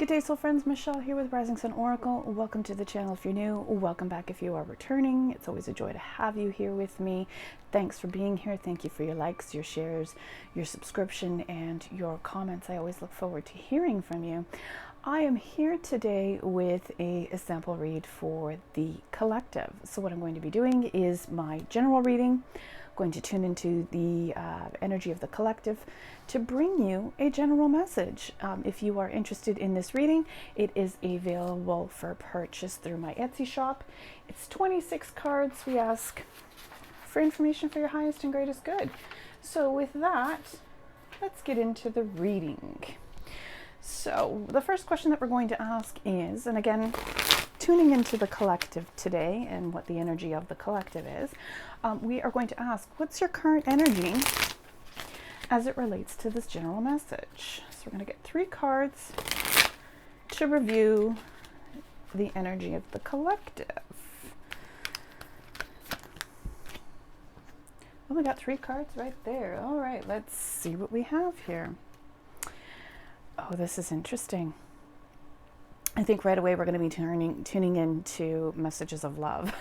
Good day, soul friends. Michelle here with Rising Sun Oracle. Welcome to the channel if you're new. Welcome back if you are returning. It's always a joy to have you here with me. Thanks for being here. Thank you for your likes, your shares, your subscription, and your comments. I always look forward to hearing from you. I am here today with a sample read for the collective. So what I'm going to be doing is my general reading. Going to tune into the energy of the collective to bring you a general message. If you are interested in this reading, it is available for purchase through my Etsy shop. It's 26 cards. We ask for information for your highest and greatest good. So with that, let's get into the reading. So the first question that we're going to ask is, and again, tuning into the collective today and what the energy of the collective is, we are going to ask, what's your current energy as it relates to this general message? So we're going to get 3 cards to review the energy of the collective. Oh, we got 3 cards right there. All right, let's see what we have here. Oh, this is interesting. I think right away we're going to be tuning into messages of love.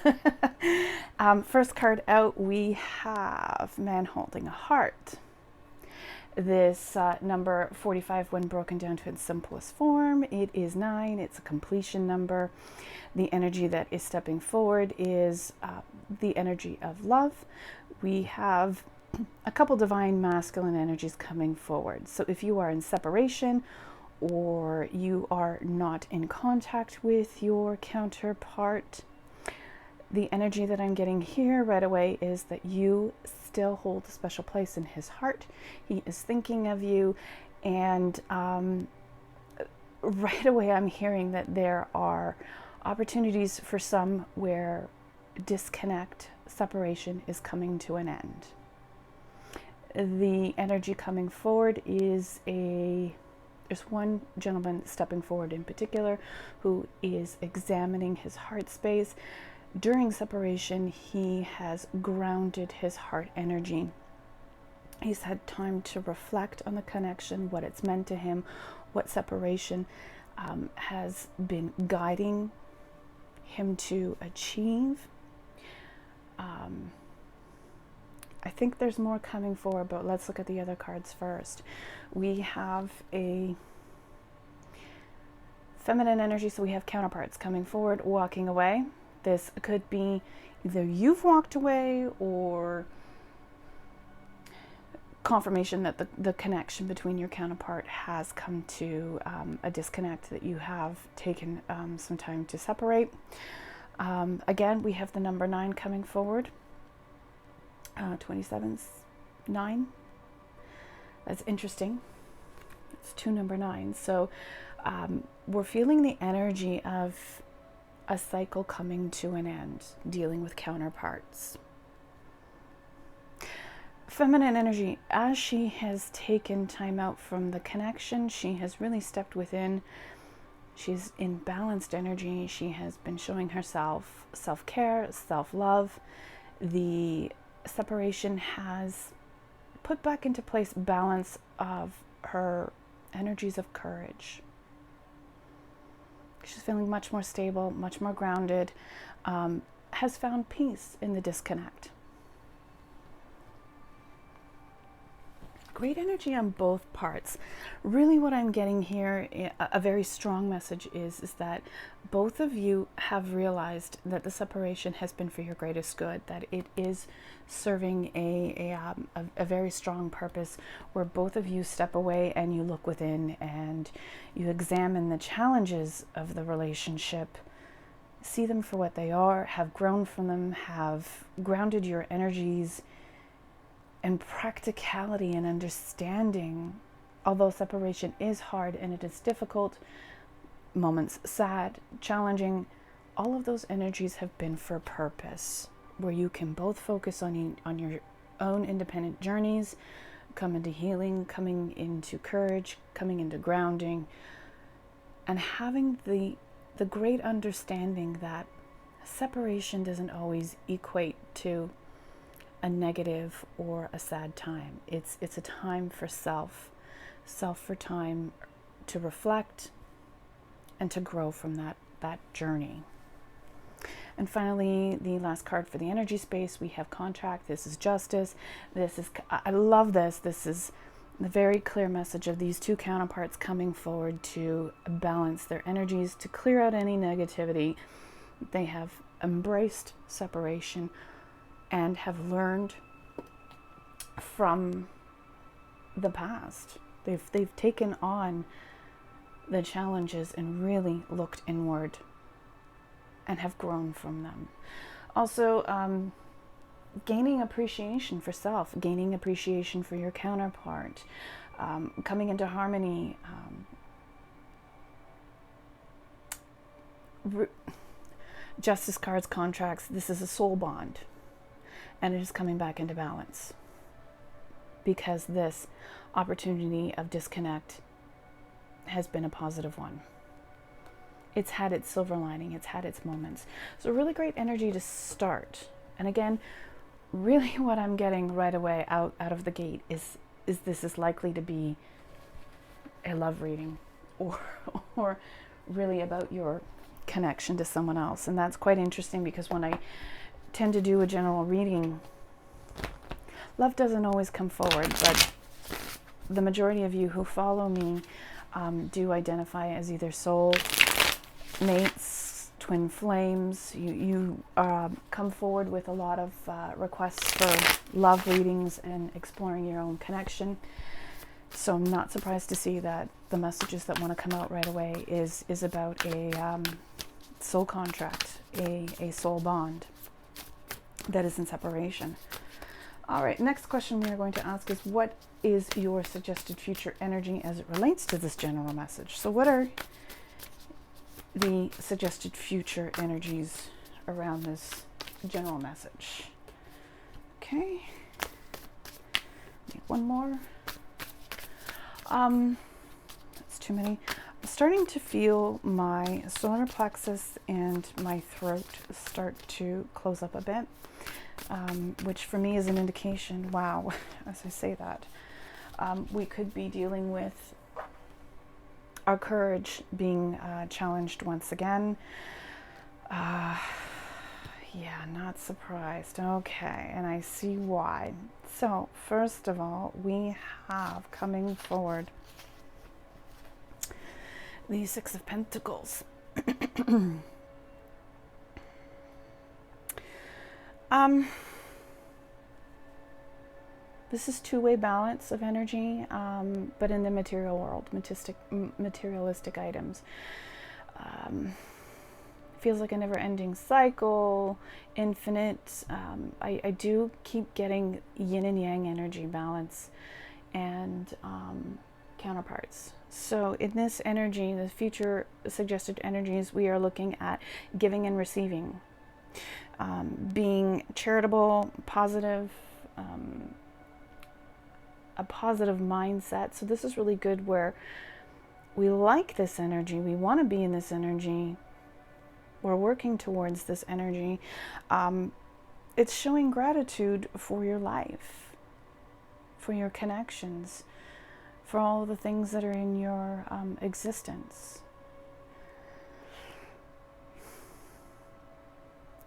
First card out, we have Man Holding a Heart. This number 45, when broken down to its simplest form, it is 9. It's a completion number. The energy that is stepping forward is the energy of love. We have a couple divine masculine energies coming forward. So if you are in separation, or you are not in contact with your counterpart, the energy that I'm getting here right away is that you still hold a special place in his heart. He is thinking of you, and right away I'm hearing that there are opportunities for some where disconnect, separation is coming to an end. The energy coming forward is there's one gentleman stepping forward in particular who is examining his heart space. During separation, he has grounded his heart energy. He's had time to reflect on the connection, what it's meant to him, what separation has been guiding him to achieve. I think there's more coming forward, but let's look at the other cards first. We have a feminine energy, so we have counterparts coming forward, walking away. This could be either you've walked away or confirmation that the connection between your counterpart has come to a disconnect, that you have taken some time to separate. Again, we have the number 9 coming forward. 27's 9. That's interesting. It's 2 number 9. So we're feeling the energy of a cycle coming to an end, dealing with counterparts. Feminine energy, as she has taken time out from the connection, she has really stepped within. She's in balanced energy. She has been showing herself self-care, self-love. The separation has put back into place balance of her energies of courage. She's feeling much more stable, much more grounded, has found peace in the disconnect. Great energy on both parts. Really what I'm getting here, a very strong message is that both of you have realized that the separation has been for your greatest good, that it is serving a very strong purpose, where both of you step away and you look within and you examine the challenges of the relationship, see them for what they are, have grown from them, have grounded your energies and practicality and understanding. Although separation is hard and it is difficult, moments sad, challenging, all of those energies have been for purpose, where you can both focus on your own independent journeys, come into healing, coming into courage, coming into grounding, and having the great understanding that separation doesn't always equate to a negative or a sad time. It's a time for self for time to reflect, and to grow from that journey. And finally, the last card for the energy space, we have contract. This is justice. I love this. This is the very clear message of these two counterparts coming forward to balance their energies, to clear out any negativity. They have embraced separation and have learned from the past. They've taken on the challenges and really looked inward and have grown from them. Also, gaining appreciation for self, gaining appreciation for your counterpart, coming into harmony. Justice cards, contracts, this is a soul bond, and it is coming back into balance because this opportunity of disconnect has been a positive one. It's had its silver lining, it's had its moments. So really great energy to start. And again, really what I'm getting right away out of the gate is this is likely to be a love reading or really about your connection to someone else. And that's quite interesting because when I tend to do a general reading, love doesn't always come forward, but the majority of you who follow me do identify as either soul mates, twin flames. You come forward with a lot of requests for love readings and exploring your own connection. So I'm not surprised to see that the messages that want to come out right away is about a soul contract, a soul bond that is in separation. All right, next question we are going to ask is, what is your suggested future energy as it relates to this general message? So what are the suggested future energies around this general message? Okay, one more. That's too many. I'm starting to feel my solar plexus and my throat start to close up a bit, which for me is an indication, wow, as I say that, we could be dealing with our courage being challenged once again. Yeah, not surprised. Okay, and I see why. So, first of all, we have coming forward the Six of Pentacles. This is two-way balance of energy, but in the material world, materialistic items. Feels like a never-ending cycle, infinite. I do keep getting yin and yang energy balance and counterparts. So in this energy, the future suggested energies, we are looking at giving and receiving, being charitable, positive, a positive mindset. So this is really good where we like this energy, we want to be in this energy, we're working towards this energy. It's showing gratitude for your life, for your connections, for all the things that are in your existence.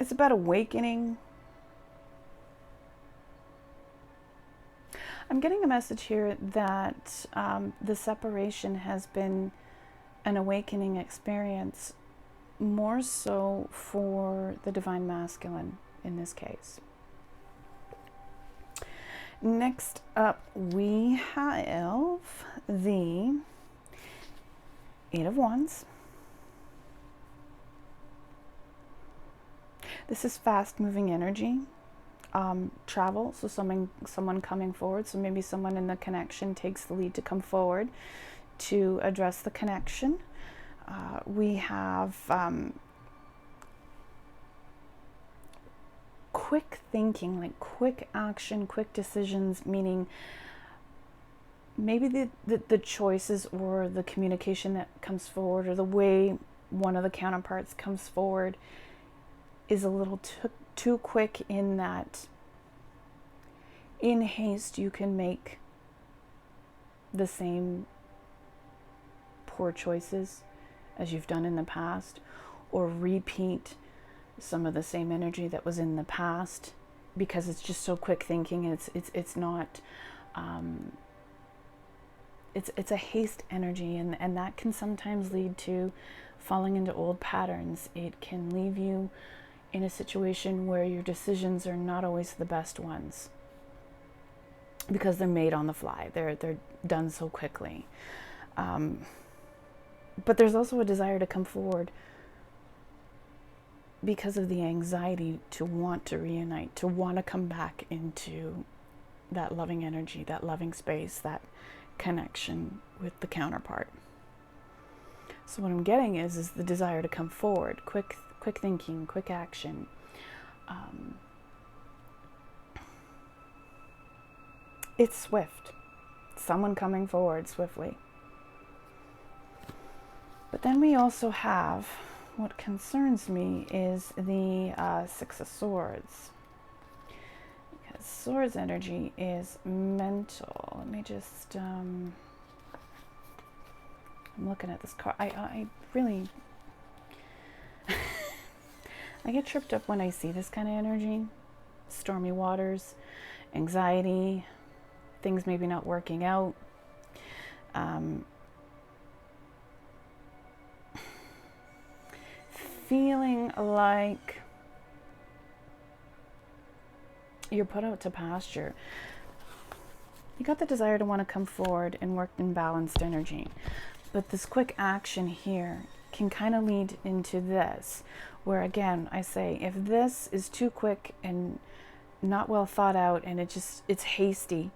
It's about awakening. I'm getting a message here that the separation has been an awakening experience, more so for the divine masculine in this case. Next up, we have the Eight of Wands. This is fast-moving energy. Travel, so someone coming forward, so maybe someone in the connection takes the lead to come forward to address the connection. We have quick thinking, like quick action, quick decisions, meaning maybe the choices or the communication that comes forward or the way one of the counterparts comes forward is a little too quick, in that in haste you can make the same poor choices as you've done in the past, or repeat some of the same energy that was in the past, because it's just so quick thinking. It's not it's a haste energy, and that can sometimes lead to falling into old patterns. It can leave you in a situation where your decisions are not always the best ones because they're made on the fly. They're done so quickly. But there's also a desire to come forward because of the anxiety to want to reunite, to want to come back into that loving energy, that loving space, that connection with the counterpart. So what I'm getting is the desire to come forward, quick thinking, quick action. It's swift. Someone coming forward swiftly. But then we also have, what concerns me is the Six of Swords. Because Swords energy is mental. Let me just, I'm looking at this card. I really, I get tripped up when I see this kind of energy. Stormy waters, anxiety, things maybe not working out. Feeling like you're put out to pasture. You got the desire to want to come forward and work in balanced energy. But this quick action here can kind of lead into this, where again, I say, if this is too quick and not well thought out and it's hasty,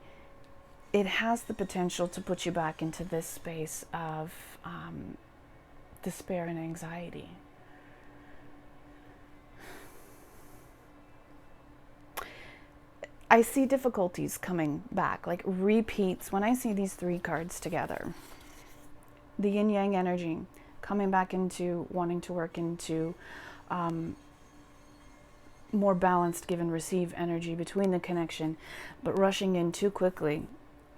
it has the potential to put you back into this space of despair and anxiety. I see difficulties coming back, like repeats. When I see these three cards together, the yin-yang energy coming back into wanting to work into more balanced give and receive energy between the connection, but rushing in too quickly,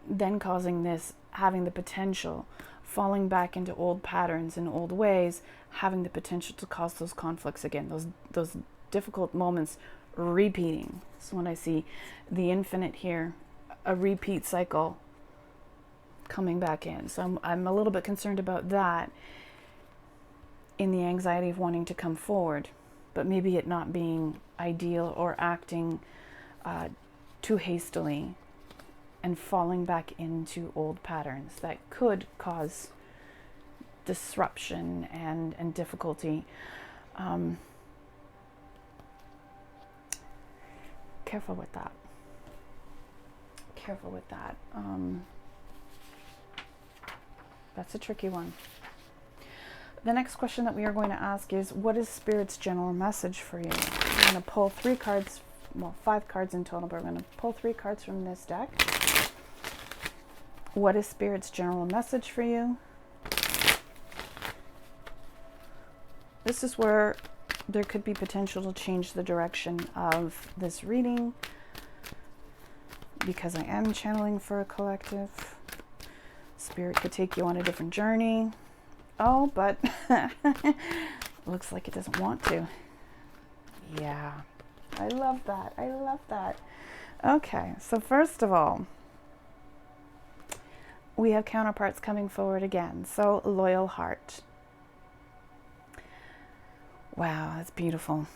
then causing this, having the potential, falling back into old patterns and old ways, having the potential to cause those conflicts again, those difficult moments repeating. So when I see the infinite here, a repeat cycle coming back in. So I'm a little bit concerned about that in the anxiety of wanting to come forward, but maybe it not being ideal or acting too hastily and falling back into old patterns that could cause disruption and difficulty. Careful with that. Careful with that. That's a tricky one. The next question that we are going to ask is, what is Spirit's general message for you? I'm going to pull 3 cards, well, 5 cards in total, but we're going to pull 3 cards from this deck. What is Spirit's general message for you? This is where there could be potential to change the direction of this reading, because I am channeling for a collective. Spirit could take you on a different journey. Oh, but looks like it doesn't want to. Yeah, I love that. I love that. Okay, so first of all, we have counterparts coming forward again. So loyal heart. Wow, that's beautiful.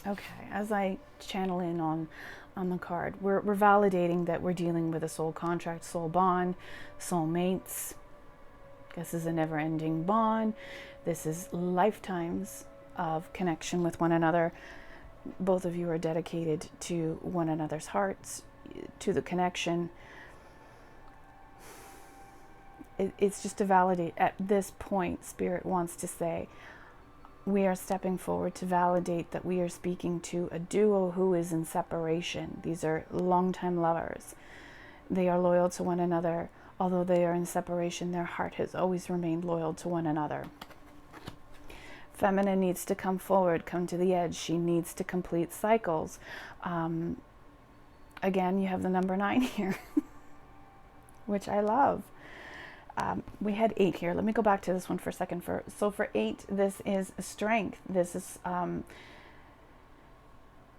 Okay, as I channel in on the card, we're validating that we're dealing with a soul contract, soul bond, soulmates. This is a never-ending bond. This is lifetimes of connection with one another. Both of you are dedicated to one another's hearts, to the connection. It's just to validate. At this point, Spirit wants to say, we are stepping forward to validate that we are speaking to a duo who is in separation. These are longtime lovers. They are loyal to one another. Although they are in separation, their heart has always remained loyal to one another. Feminine needs to come forward, come to the edge. She needs to complete cycles. Again, you have the number 9 here, which I love. We had 8 here. Let me go back to this one for a second. So for 8, this is strength. This is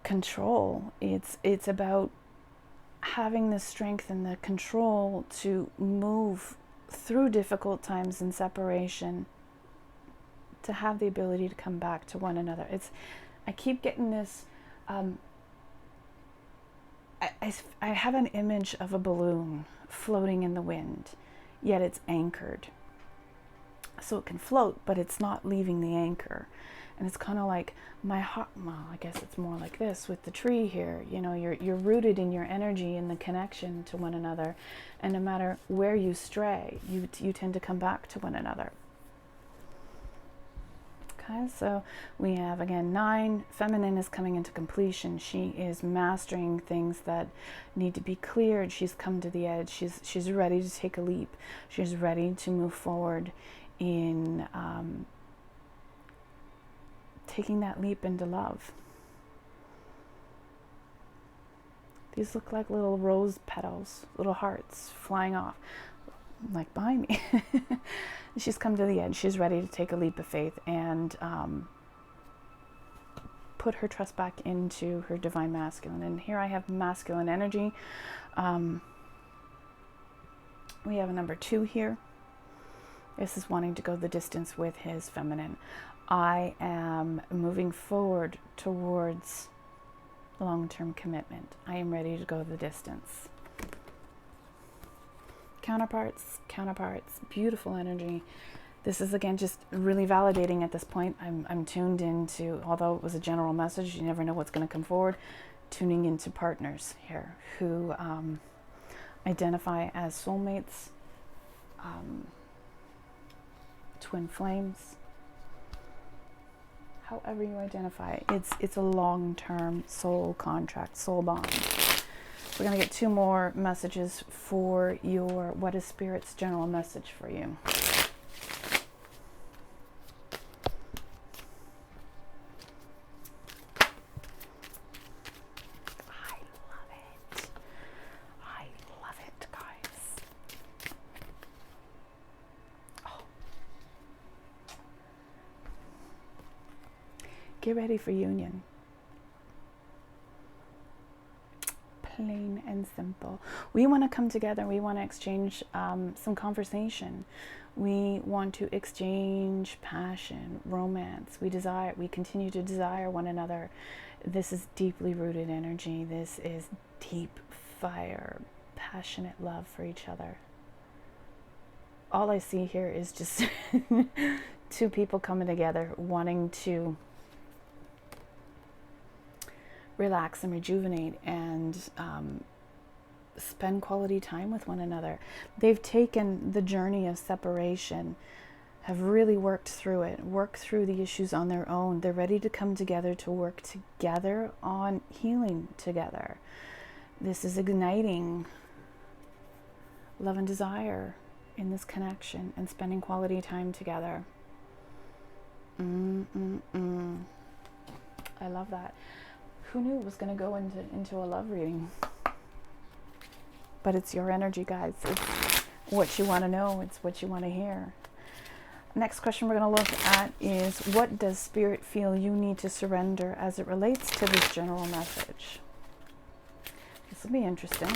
control. It's about having the strength and the control to move through difficult times in separation, to have the ability to come back to one another. I keep getting this, I have an image of a balloon floating in the wind, yet it's anchored. So it can float, but it's not leaving the anchor. And it's kind of like my heart, well, I guess it's more like this with the tree here. You know, you're rooted in your energy and the connection to one another. And no matter where you stray, you tend to come back to one another. Okay, so we have, again, 9. Feminine is coming into completion. She is mastering things that need to be cleared. She's come to the edge. She's ready to take a leap. She's ready to move forward in taking that leap into love. These look like little rose petals, little hearts flying off, like behind me. She's come to the edge. She's ready to take a leap of faith and put her trust back into her divine masculine. And here I have masculine energy. We have a number 2 here. This is wanting to go the distance with his feminine. I am moving forward towards long-term commitment. I am ready to go the distance. Counterparts, beautiful energy. This is, again, just really validating at this point. I'm tuned into, although it was a general message, you never know what's going to come forward, tuning into partners here who identify as soulmates, twin flames, however you identify. It's a long-term soul contract, soul bond. We're going to get 2 more messages for your what is Spirit's general message for you. I love it, guys. Oh. Get ready for union. Plain and simple. We want to come together. We want to exchange some conversation. We want to exchange passion, romance. We continue to desire one another. This is deeply rooted energy. This is deep fire, passionate love for each other. All I see here is just 2 people coming together, wanting to relax and rejuvenate and spend quality time with one another. They've taken the journey of separation, have really worked through it, worked through the issues on their own. They're ready to come together to work together on healing together. This is igniting love and desire in this connection and spending quality time together. I love that. Who knew it was going to go into a love reading? But it's your energy, guys. It's what you want to know. It's what you want to hear. Next question we're going to look at is, what does Spirit feel you need to surrender as it relates to this general message? This will be interesting.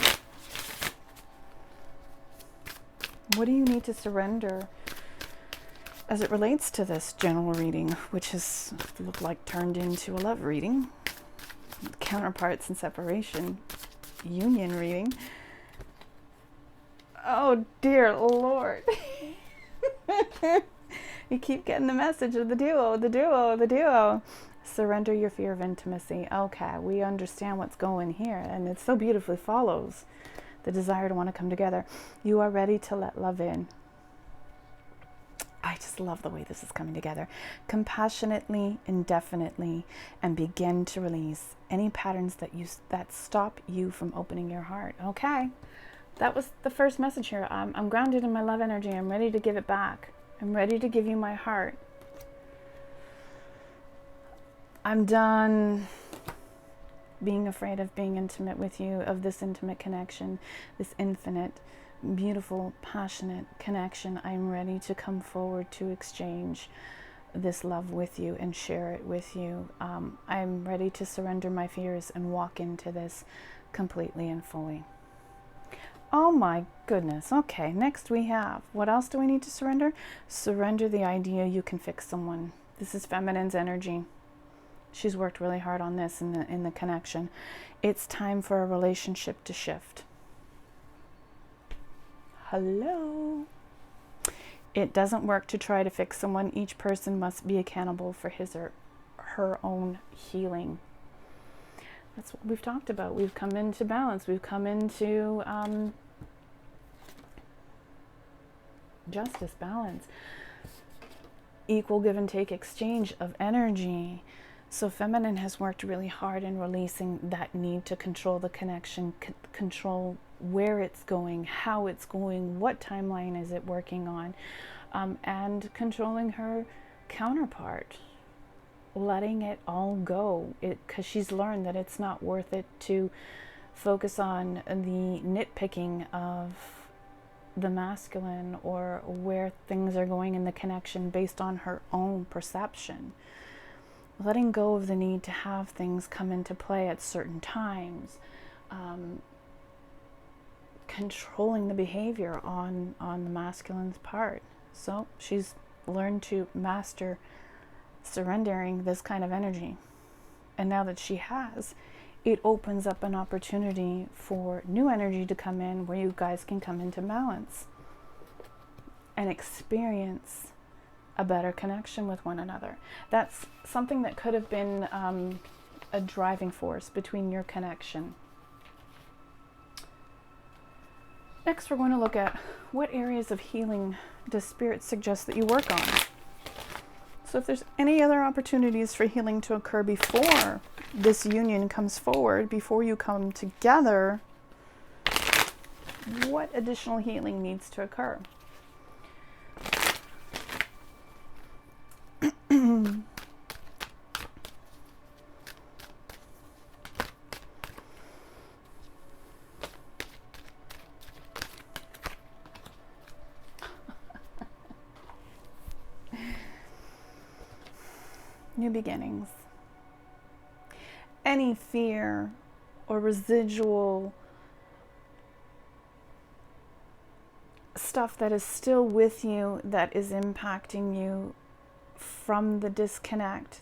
What do you need to surrender as it relates to this general reading, which has looked like turned into a love reading? Counterparts and separation, union reading. Oh dear Lord. You keep getting the message of the duo. Surrender your fear of intimacy. Okay, we understand what's going here, and it so beautifully follows the desire to want to come together. You are ready to let love in. I just love the way this is coming together. Compassionately, indefinitely, and begin to release any patterns that stop you from opening your heart. Okay, that was the first message here. I'm grounded in my love energy. I'm ready to give it back. I'm ready to give you my heart. I'm done being afraid of being intimate with you, of this intimate connection, this infinite beautiful, passionate connection. I'm ready to come forward to exchange this love with you and share it with you. I'm ready to surrender my fears and walk into this completely and fully. Oh my goodness. Okay, next we have, what else do we need to surrender? Surrender the idea you can fix someone. This is feminine's energy. She's worked really hard on this in the connection. It's time for a relationship to shift. Hello. It doesn't work to try to fix someone. Each person must be accountable for his or her own healing. That's what we've talked about. We've come into balance. We've come into justice, balance, equal give and take exchange of energy. So feminine has worked really hard in releasing that need to control the connection, control where it's going, how it's going, what timeline is it working on, and controlling her counterpart, letting it all go, because she's learned that it's not worth it to focus on the nitpicking of the masculine or where things are going in the connection based on her own perception. Letting go of the need to have things come into play at certain times, controlling the behavior on the masculine's part. So she's learned to master surrendering this kind of energy. And now that she has, it opens up an opportunity for new energy to come in where you guys can come into balance and experience a better connection with one another. That's something that could have been a driving force between your connection. Next, we're going to look at what areas of healing does Spirit suggest that you work on. So if there's any other opportunities for healing to occur before this union comes forward, before you come together, what additional healing needs to occur? New beginnings. Any fear or residual stuff that is still with you, that is impacting you from the disconnect,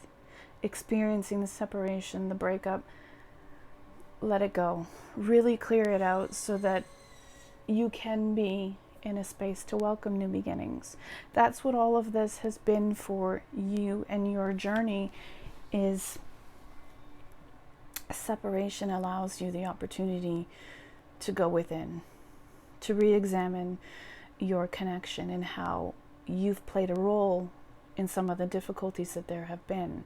experiencing the separation, the breakup, let it go. Really clear it out so that you can be in a space to welcome new beginnings. That's what all of this has been for you and your journey. Is separation allows you the opportunity to go within, to re-examine your connection and how you've played a role in some of the difficulties that there have been.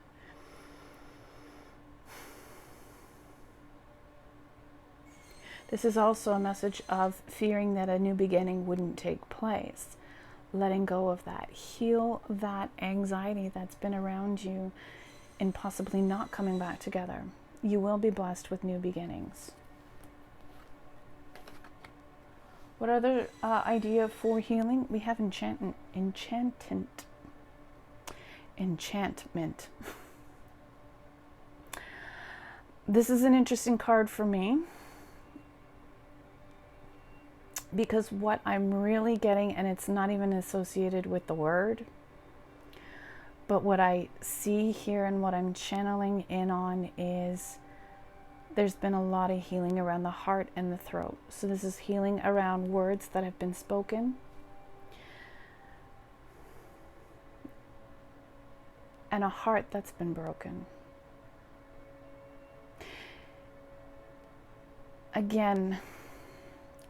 This is also a message of fearing that a new beginning wouldn't take place. Letting go of that. Heal that anxiety that's been around you and possibly not coming back together. You will be blessed with new beginnings. What other idea for healing? We have enchantment. This is an interesting card for me, because what I'm really getting, and it's not even associated with the word, but what I see here and what I'm channeling in on is there's been a lot of healing around the heart and the throat. So this is healing around words that have been spoken, and a heart that's been broken. Again,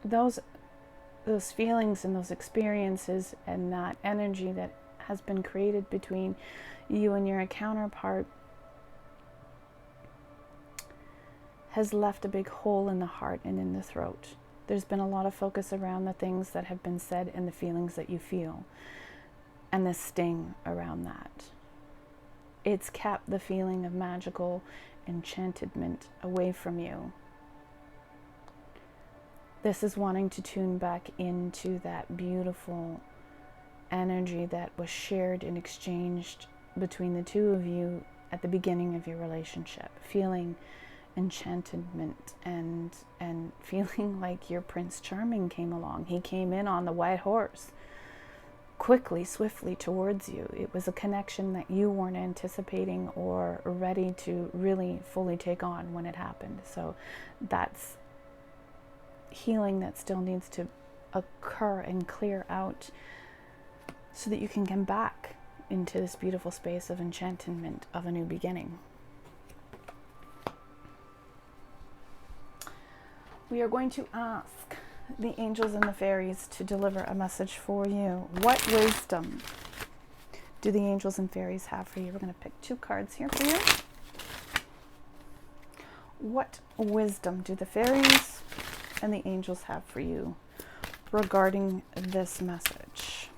those feelings and those experiences and that energy that has been created between you and your counterpart has left a big hole in the heart and in the throat. There's been a lot of focus around the things that have been said and the feelings that you feel and the sting around that. It's kept the feeling of magical enchantment away from you. This is wanting to tune back into that beautiful energy that was shared and exchanged between the two of you at the beginning of your relationship, feeling enchantment and feeling like your Prince Charming came along. He came in on the white horse, quickly, swiftly towards you. It was a connection that you weren't anticipating or ready to really fully take on when it happened. So that's healing that still needs to occur and clear out so that you can come back into this beautiful space of enchantment of a new beginning. We are going to ask the angels and the fairies to deliver a message for you. What wisdom do the angels and fairies have for you? We're going to pick 2 cards here for you. What wisdom do the fairies and the angels have for you regarding this message?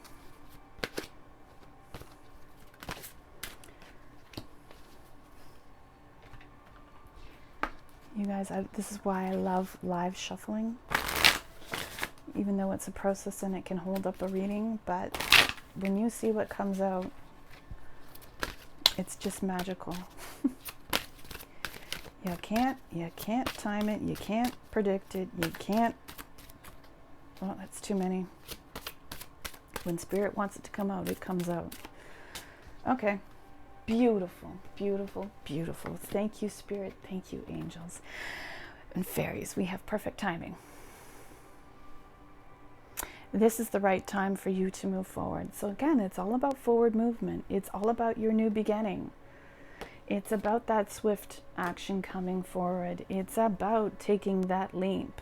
You guys, this is why I love live shuffling. Even though it's a process and it can hold up a reading, but when you see what comes out, it's just magical. You can't time it, you can't predict it, you can't, well, that's too many. When Spirit wants it to come out, it comes out. Okay. Beautiful, beautiful, beautiful. Thank you, Spirit. Thank you, angels and fairies. We have perfect timing. This is the right time for you to move forward. So again, it's all about forward movement. It's all about your new beginning. It's about that swift action coming forward. It's about taking that leap.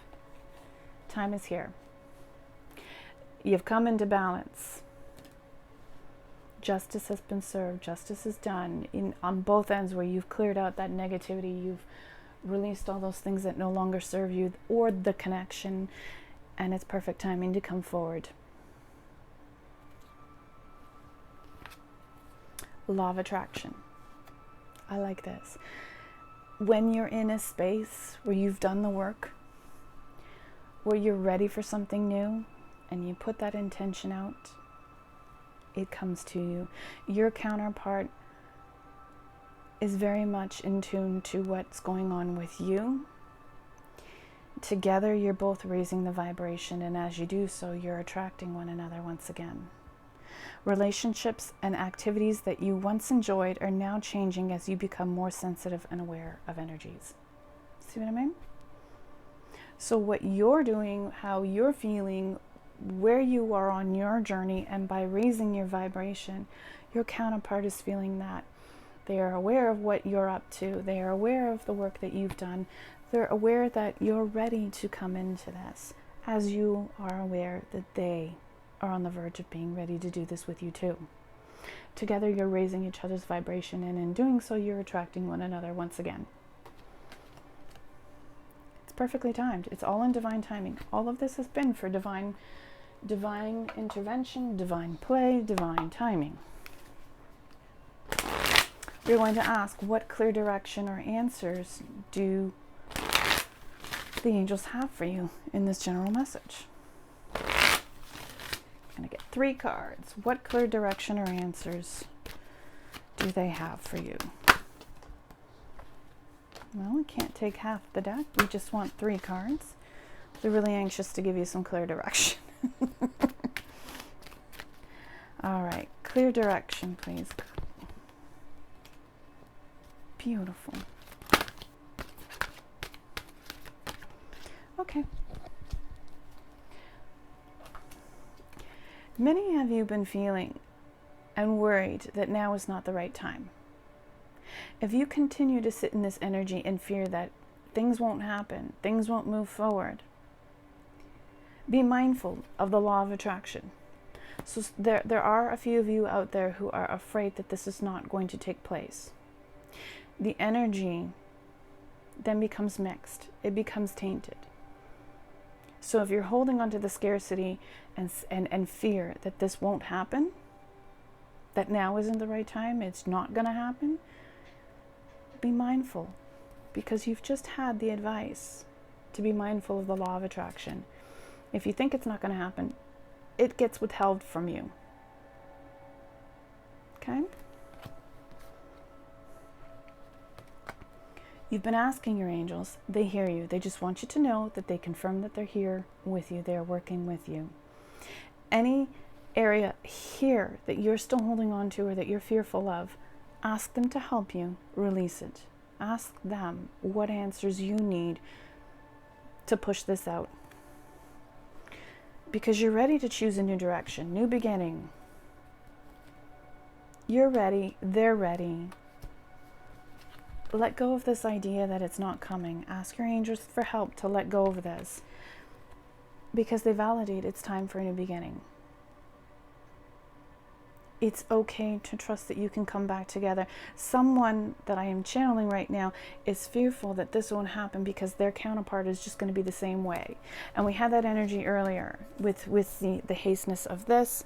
Time is here. You've come into balance. Justice has been served. Justice is done on both ends, where you've cleared out that negativity. You've released all those things that no longer serve you or the connection. And it's perfect timing to come forward. Law of attraction. I like this. When you're in a space where you've done the work, where you're ready for something new, and you put that intention out, it comes to you. Your counterpart is very much in tune to what's going on with you. Together, you're both raising the vibration, and as you do so, you're attracting one another once again. Relationships and activities that you once enjoyed are now changing as you become more sensitive and aware of energies. See what I mean? So what you're doing, how you're feeling, where you are on your journey, and by raising your vibration, your counterpart is feeling that. They are aware of what you're up to. They are aware of the work that you've done. They're aware that you're ready to come into this, as you are aware that they are on the verge of being ready to do this with you too. Together, you're raising each other's vibration, and in doing so, you're attracting one another once again. It's perfectly timed. It's all in divine timing. All of this has been for divine intervention, divine play, divine timing. We're going to ask, what clear direction or answers do the angels have for you in this general message? I'm going to get 3 cards. What clear direction or answers do they have for you? Well, we can't take half the deck. We just want 3 cards. They're really anxious to give you some clear direction. All right, clear direction, please. Beautiful. Okay. Many have you been feeling and worried that now is not the right time. If you continue to sit in this energy and fear that things won't happen, things won't move forward, be mindful of the law of attraction. So there are a few of you out there who are afraid that this is not going to take place. The energy then becomes mixed. It becomes tainted. So if you're holding on to the scarcity and fear that this won't happen, that now isn't the right time, it's not going to happen, be mindful, because you've just had the advice to be mindful of the law of attraction. If you think it's not going to happen, it gets withheld from you. Okay? You've been asking your angels. They hear you. They just want you to know that they confirm that they're here with you. They're working with you. Any area here that you're still holding on to or that you're fearful of, ask them to help you release it. Ask them what answers you need to push this out. Because you're ready to choose a new direction, new beginning. You're ready. They're ready. Let go of this idea that it's not coming. Ask your angels for help to let go of this. Because they validate it's time for a new beginning. It's okay to trust that you can come back together. Someone that I am channeling right now is fearful that this won't happen because their counterpart is just going to be the same way. And we had that energy earlier with the hasteness of this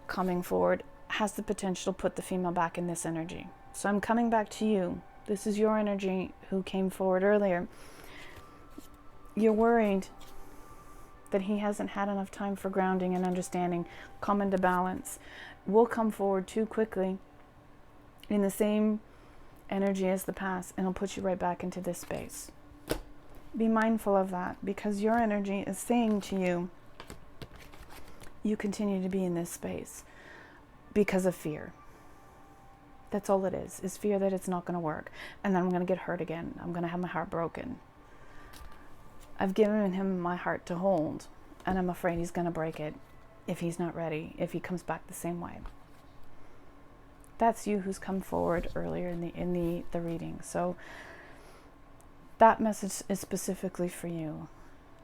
coming forward has the potential to put the female back in this energy. So I'm coming back to you. This is your energy who came forward earlier. You're worried that he hasn't had enough time for grounding and understanding, come into balance. Will come forward too quickly in the same energy as the past, and it'll put you right back into this space. Be mindful of that, because your energy is saying to you, you continue to be in this space because of fear. That's all it is fear that it's not going to work. And then I'm going to get hurt again. I'm going to have my heart broken. I've given him my heart to hold, and I'm afraid he's going to break it if he's not ready, if he comes back the same way. That's you who's come forward earlier in the reading. So that message is specifically for you.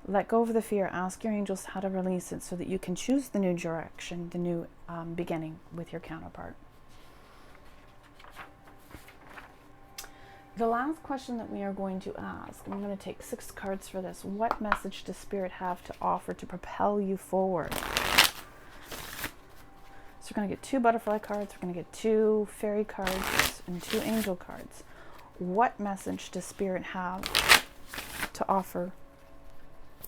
Let go of the fear. Ask your angels how to release it so that you can choose the new direction, the new beginning with your counterpart. The last question that we are going to ask, I'm going to take 6 cards for this. What message does Spirit have to offer to propel you forward? So we're going to get 2 butterfly cards, we're going to get 2 fairy cards, and 2 angel cards. What message does Spirit have to offer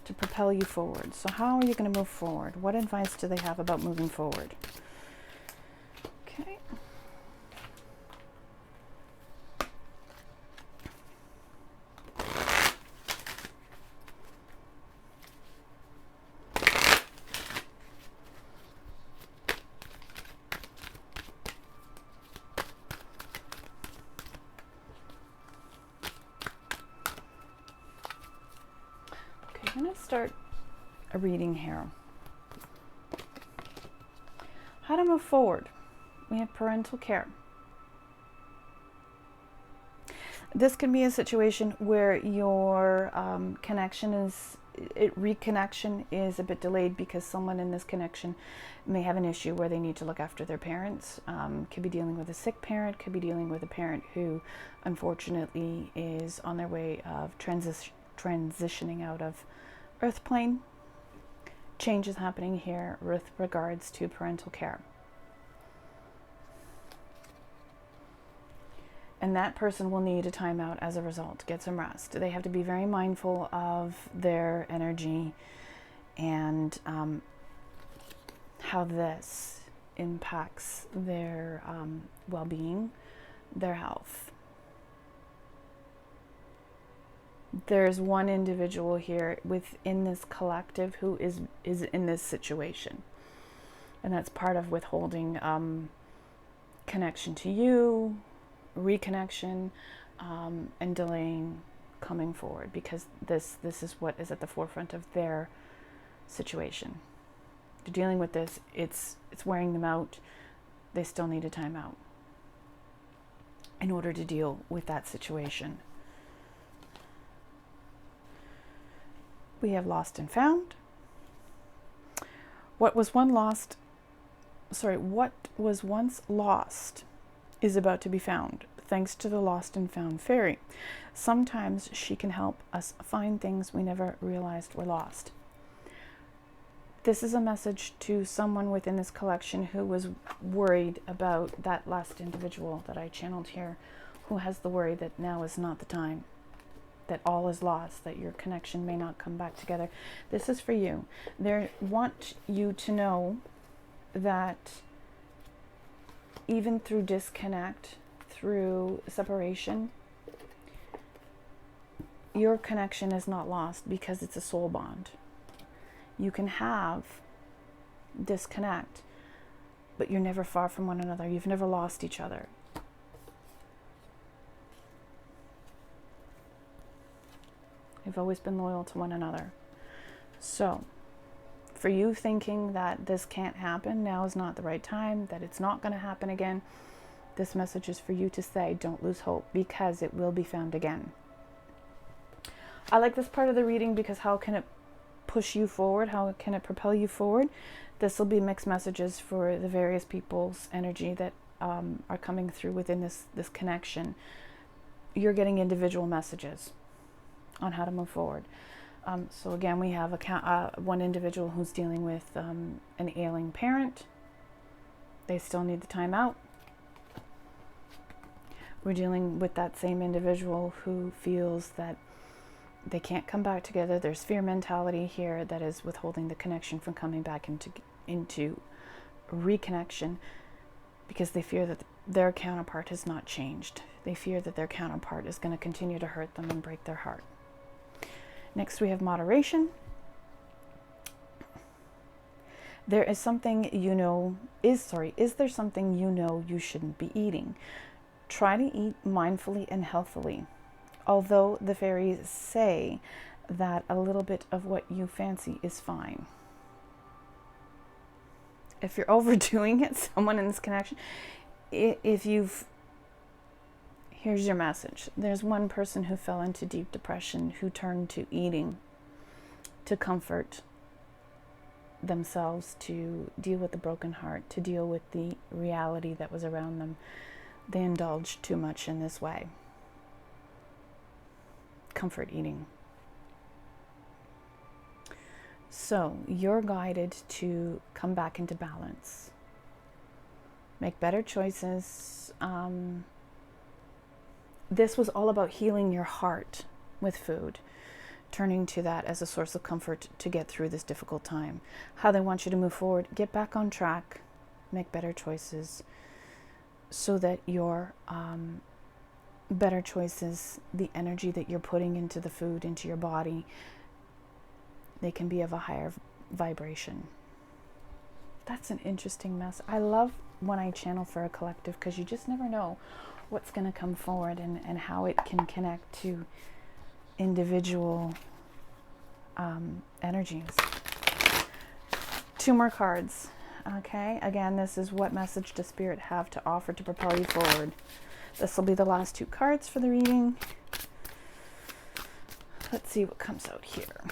to propel you forward? So how are you going to move forward? What advice do they have about moving forward? Okay. I'm going to start a reading here. How to move forward. We have parental care. This can be a situation where your reconnection is a bit delayed because someone in this connection may have an issue where they need to look after their parents. Could be dealing with a sick parent, could be dealing with a parent who unfortunately is on their way of transitioning out of Earth plane. Change is happening here with regards to parental care. And that person will need a timeout as a result, get some rest. They have to be very mindful of their energy and how this impacts their well-being, their health. There's one individual here within this collective who is in this situation. And that's part of withholding connection to you, reconnection, and delaying coming forward, because this is what is at the forefront of their situation. They're dealing with this, it's wearing them out. They still need a timeout in order to deal with that situation. We have lost and found. What was once lost is about to be found, thanks to the lost and found fairy. Sometimes she can help us find things we never realized were lost. This is a message to someone within this collection who was worried about that last individual that I channeled here, who has the worry that now is not the time. that all is lost, that your connection may not come back together. This is for you. They want you to know that even through disconnect, through separation, your connection is not lost because it's a soul bond. You can have disconnect, but you're never far from one another. You've never lost each other. You've always been loyal to one another. So, for you thinking that this can't happen, now is not the right time, that it's not going to happen again, this message is for you to say, don't lose hope, because it will be found again. I like this part of the reading because how can it push you forward? How can it propel you forward? This will be mixed messages for the various people's energy that are coming through within this connection. You're getting individual messages on how to move forward. So again, we have one individual who's dealing with an ailing parent. They still need the time out. We're dealing with that same individual who feels that they can't come back together. There's fear mentality here that is withholding the connection from coming back into reconnection, because they fear that their counterpart has not changed. They fear that their counterpart is going to continue to hurt them and break their heart. Next, we have moderation. There is something is there something you shouldn't be eating? Try to eat mindfully and healthily. Although the fairies say that a little bit of what you fancy is fine. If you're overdoing it, someone in this connection, here's your message. There's one person who fell into deep depression who turned to eating to comfort themselves, to deal with the broken heart, to deal with the reality that was around them. They indulged too much in this way. Comfort eating. So you're guided to come back into balance. Make better choices. This was all about healing your heart with food, turning to that as a source of comfort to get through this difficult time. How they want you to move forward, get back on track, make better choices, so that your better choices, the energy that you're putting into the food, into your body, they can be of a higher vibration. That's an interesting mess. I love when I channel for a collective, because you just never know what's going to come forward and how it can connect to individual energies. 2 more cards. Okay, again, this is what message does Spirit have to offer to propel you forward. This will be the last 2 cards for the reading. Let's see what comes out here.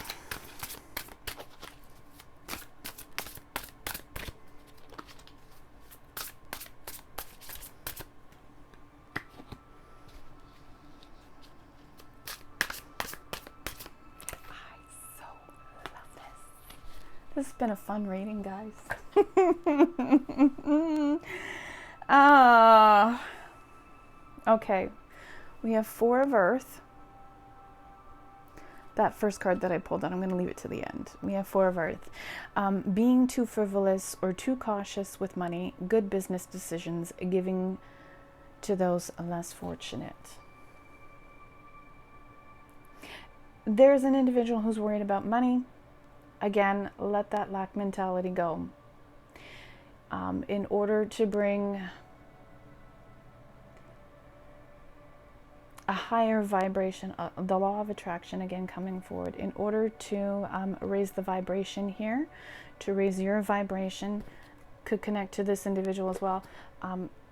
This has been a fun reading, guys. Okay, we have 4 of Earth. That first card that I pulled out, I'm going to leave it to the end. We have 4 of Earth. Being too frivolous or too cautious with money, good business decisions, giving to those less fortunate. There's an individual who's worried about money. Again, let that lack mentality go. In order to bring a higher vibration, the law of attraction again coming forward, in order to raise the vibration here, to raise your vibration, could connect to this individual as well.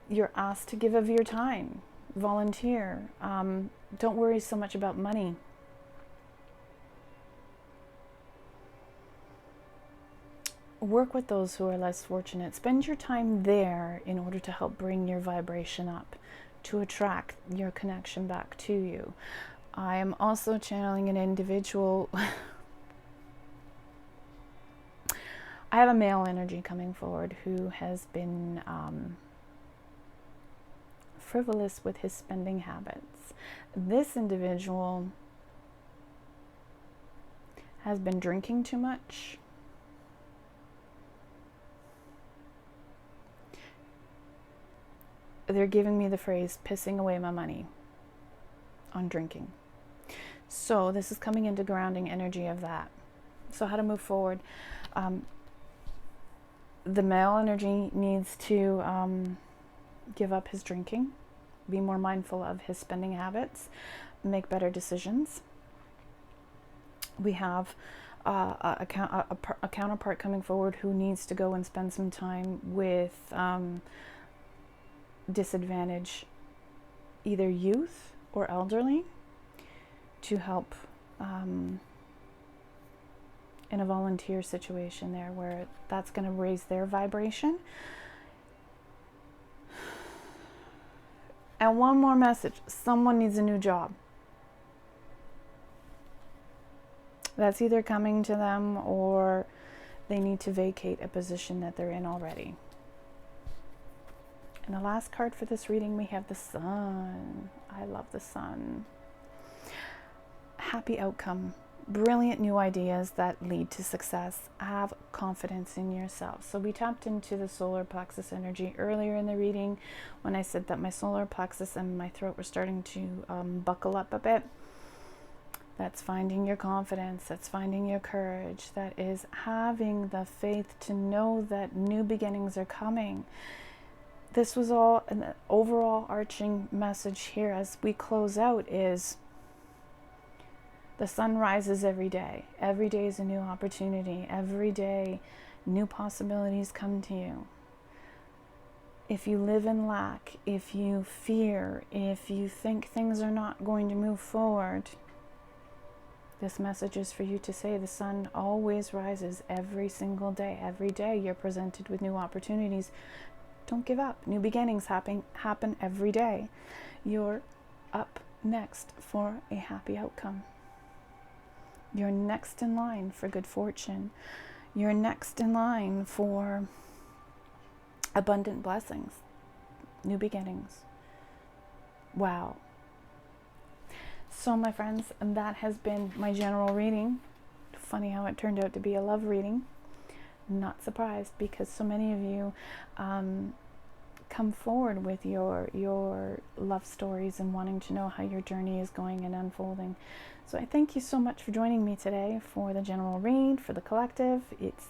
You're asked to give of your time, volunteer. Don't worry so much about money. Work with those who are less fortunate. Spend your time there in order to help bring your vibration up, to attract your connection back to you. I am also channeling an individual. I have a male energy coming forward who has been frivolous with his spending habits. This individual has been drinking too much. They're giving me the phrase pissing away my money on drinking. So this is coming into grounding energy of that. So how to move forward. The male energy needs to give up his drinking, be more mindful of his spending habits, make better decisions. We have a counterpart coming forward who needs to go and spend some time with disadvantaged either youth or elderly to help in a volunteer situation there, where that's going to raise their vibration. And one more message: someone needs a new job. That's either coming to them or they need to vacate a position that they're in already. And the last card for this reading, we have the Sun. I love the Sun. Happy outcome. Brilliant new ideas that lead to success. Have confidence in yourself. So we tapped into the solar plexus energy earlier in the reading when I said that my solar plexus and my throat were starting to buckle up a bit. That's finding your confidence. That's finding your courage. That is having the faith to know that new beginnings are coming. This was all an overall arching message here as we close out is the sun rises every day. Every day is a new opportunity. Every day, new possibilities come to you. If you live in lack, if you fear, if you think things are not going to move forward, this message is for you to say the sun always rises every single day. Every day you're presented with new opportunities. Don't give up. New beginnings happen every day. You're up next for a happy outcome. You're next in line for good fortune. You're next in line for abundant blessings. New beginnings. Wow. So my friends, that has been my general reading. Funny how it turned out to be a love reading. Not surprised, because so many of you come forward with your love stories and wanting to know how your journey is going and unfolding. So I thank you so much for joining me today for the general read, for the collective. It's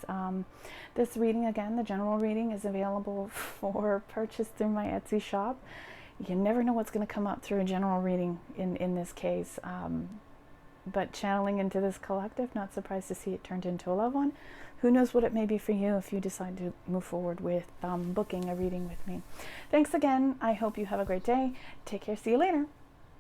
this reading, again, the general reading is available for purchase through my Etsy shop. You never know what's going to come up through a general reading in this case. But channeling into this collective, not surprised to see it turned into a love one. Who knows what it may be for you if you decide to move forward with booking a reading with me. Thanks again. I hope you have a great day. Take care. See you later.